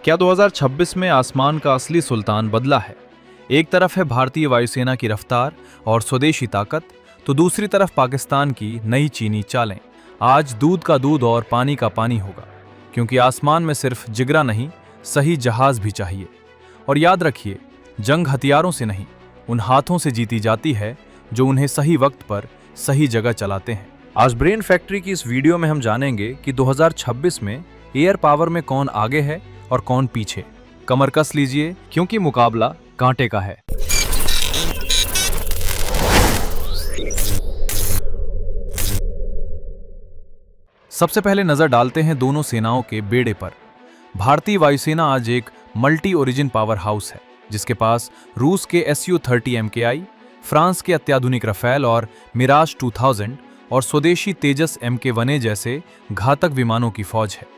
क्या 2026 में आसमान का असली सुल्तान बदला है? एक तरफ है भारतीय वायुसेना की रफ्तार और स्वदेशी ताकत, तो दूसरी तरफ पाकिस्तान की नई चीनी चालें। आज दूध का दूध और पानी का पानी होगा, क्योंकि आसमान में सिर्फ जिगरा नहीं, सही जहाज भी चाहिए। और याद रखिए, जंग हथियारों से नहीं, उन हाथों से जीती जाती है जो उन्हें सही वक्त पर सही जगह चलाते हैं। आज ब्रेन फैक्ट्री की इस वीडियो में हम जानेंगे कि 2026 में एयर पावर में कौन आगे है और कौन पीछे। कमर कस लीजिए, क्योंकि मुकाबला कांटे का है। सबसे पहले नजर डालते हैं दोनों सेनाओं के बेड़े पर। भारतीय वायुसेना आज एक मल्टी ओरिजिन पावर हाउस है, जिसके पास रूस के Su-30 MKI, फ्रांस के अत्याधुनिक रफेल और मिराज 2000 और स्वदेशी तेजस Mk1A जैसे घातक विमानों की फौज है।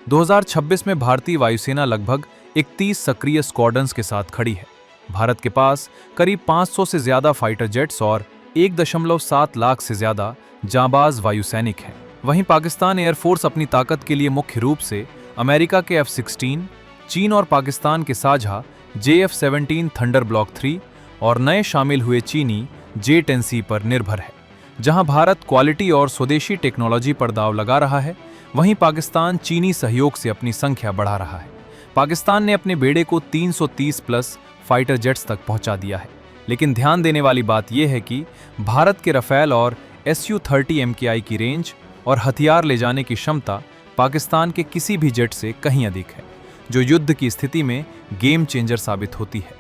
2026 में भारतीय वायुसेना लगभग 31 सक्रिय स्क्वाड्रन्स के साथ खड़ी है। भारत के पास करीब 500 से ज्यादा फाइटर जेट्स और 1.7 लाख से ज्यादा जांबाज वायुसैनिक हैं। वहीं पाकिस्तान एयरफोर्स अपनी ताकत के लिए मुख्य रूप से अमेरिका के F-16, चीन और पाकिस्तान के साझा JF-17 थंडर ब्लॉक 3 और नए शामिल हुए चीनी J-10C पर निर्भर है। जहां भारत क्वालिटी और स्वदेशी टेक्नोलॉजी पर दांव लगा रहा है, वहीं पाकिस्तान चीनी सहयोग से अपनी संख्या बढ़ा रहा है। पाकिस्तान ने अपने बेड़े को 330 प्लस फाइटर जेट्स तक पहुंचा दिया है, लेकिन ध्यान देने वाली बात यह है कि भारत के रफेल और Su-30 MKI की रेंज और हथियार ले जाने की क्षमता पाकिस्तान के किसी भी जेट से कहीं अधिक है, जो युद्ध की स्थिति में गेम चेंजर साबित होती है।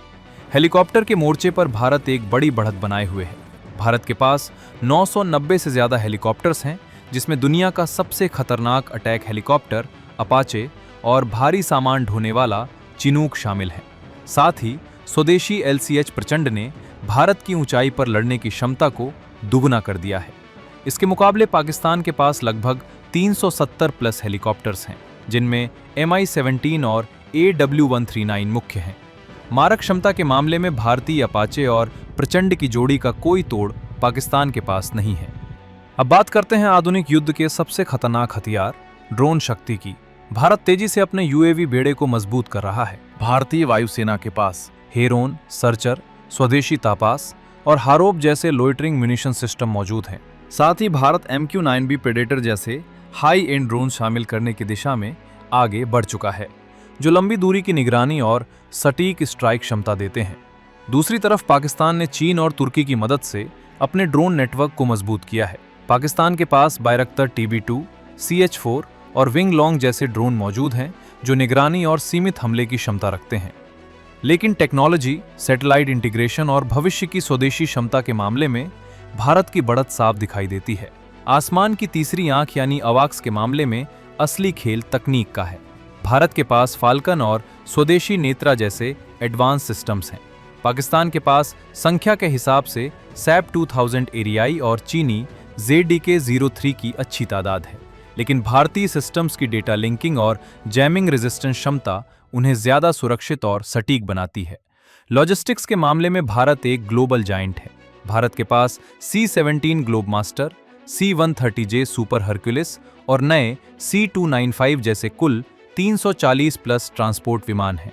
हेलीकॉप्टर के मोर्चे पर भारत एक बड़ी बढ़त बनाए हुए है। भारत के पास 990 से ज्यादा हेलीकॉप्टर्स हैं, जिसमें दुनिया का सबसे खतरनाक अटैक हेलीकॉप्टर अपाचे और भारी सामान ढोने वाला चिनूक शामिल है। साथ ही स्वदेशी LCH प्रचंड ने भारत की ऊंचाई पर लड़ने की क्षमता को दुगना कर दिया है। इसके मुकाबले पाकिस्तान के पास लगभग 370 प्लस हेलीकॉप्टर्स हैं, जिनमें Mi-17 और AW139 मुख्य हैं। मारक क्षमता के मामले में भारतीय अपाचे और प्रचंड की जोड़ी का कोई तोड़ पाकिस्तान के पास नहीं है। अब बात करते हैं आधुनिक युद्ध के सबसे खतरनाक हथियार ड्रोन शक्ति की। भारत तेजी से अपने UAV बेड़े को मजबूत कर रहा है। भारतीय वायुसेना के पास हेरोन, सर्चर, स्वदेशी तापास और हारोप जैसे लोइटरिंग म्यूनिशन सिस्टम मौजूद हैं। साथ ही भारत MQ-9B प्रेडेटर जैसे हाई एंड ड्रोन शामिल करने की दिशा में आगे बढ़ चुका है, जो लंबी दूरी की निगरानी और सटीक स्ट्राइक क्षमता देते हैं। दूसरी तरफ पाकिस्तान ने चीन और तुर्की की मदद से अपने ड्रोन नेटवर्क को मजबूत किया है। पाकिस्तान के पास बायरक्तर TB2, CH-4 और विंग लॉन्ग जैसे ड्रोन मौजूद हैं, जो निगरानी और सीमित हमले की क्षमता रखते हैं। लेकिन टेक्नोलॉजी, सैटेलाइट इंटीग्रेशन और भविष्य की स्वदेशी क्षमता के मामले में भारत की बढ़त साफ दिखाई देती है। आसमान की तीसरी आंख यानी अवाक्स के मामले में असली खेल तकनीक का है। भारत के पास फाल्कन और स्वदेशी नेत्रा जैसे एडवांस सिस्टम्स हैं। पाकिस्तान के पास संख्या के हिसाब से SAP 2000 एरियाई और चीनी ZDK-03 की अच्छी तादाद है, लेकिन भारतीय सिस्टम्स की डेटा लिंकिंग और जैमिंग रेजिस्टेंस क्षमता उन्हें ज्यादा सुरक्षित और सटीक बनाती है। लॉजिस्टिक्स के मामले में भारत एक ग्लोबल जायंट है। भारत के पास C-17 Globemaster, C-130J super Hercules और नए C-295 जैसे कुल 340 प्लस ट्रांसपोर्ट विमान हैं।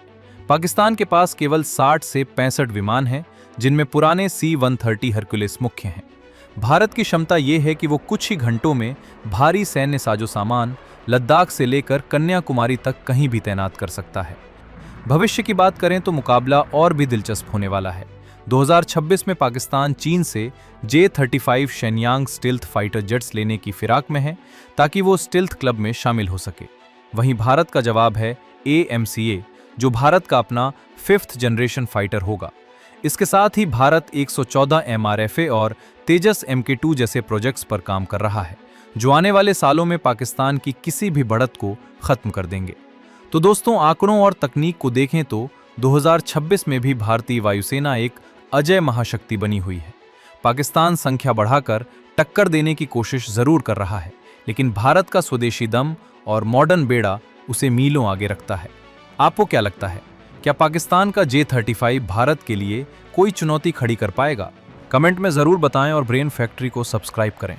पाकिस्तान के पास केवल 60 से 65 विमान हैं, जिनमें पुराने C-130 हरक्यूलिस मुख्य हैं। भारत की क्षमता यह है कि वो कुछ ही घंटों में भारी सैन्य साजो सामान लद्दाख से लेकर कन्याकुमारी तक कहीं भी तैनात कर सकता है। भविष्य की बात करें तो मुकाबला और भी दिलचस्प होने वाला है। 2026 में पाकिस्तान चीन से J-35 Shenyang stealth fighter jets लेने की फिराक में है, ताकि वो स्टिल्थ क्लब में शामिल हो सके। वहीं भारत का जवाब है AMCA, जो भारत का अपना 5th जनरेशन फाइटर होगा। इसके साथ ही भारत 114 MRFA और तेजस Mk2 जैसे प्रोजेक्ट्स पर काम कर रहा है, जो आने वाले सालों में पाकिस्तान की किसी भी बढ़त को खत्म कर देंगे। तो दोस्तों, आंकड़ों और तकनीक को देखें तो 2026 में भी भारतीय वायुसेना एक अजय महाशक्ति बनी हुई है। पाकिस्तान संख्या बढ़ाकर टक्कर देने की कोशिश जरूर कर रहा है, लेकिन भारत का स्वदेशी दम और मॉडर्न बेड़ा उसे मीलों आगे रखता है। आपको क्या लगता है, क्या पाकिस्तान का J-35 भारत के लिए कोई चुनौती खड़ी कर पाएगा? कमेंट में जरूर बताएं और ब्रेन फैक्ट्री को सब्सक्राइब करें।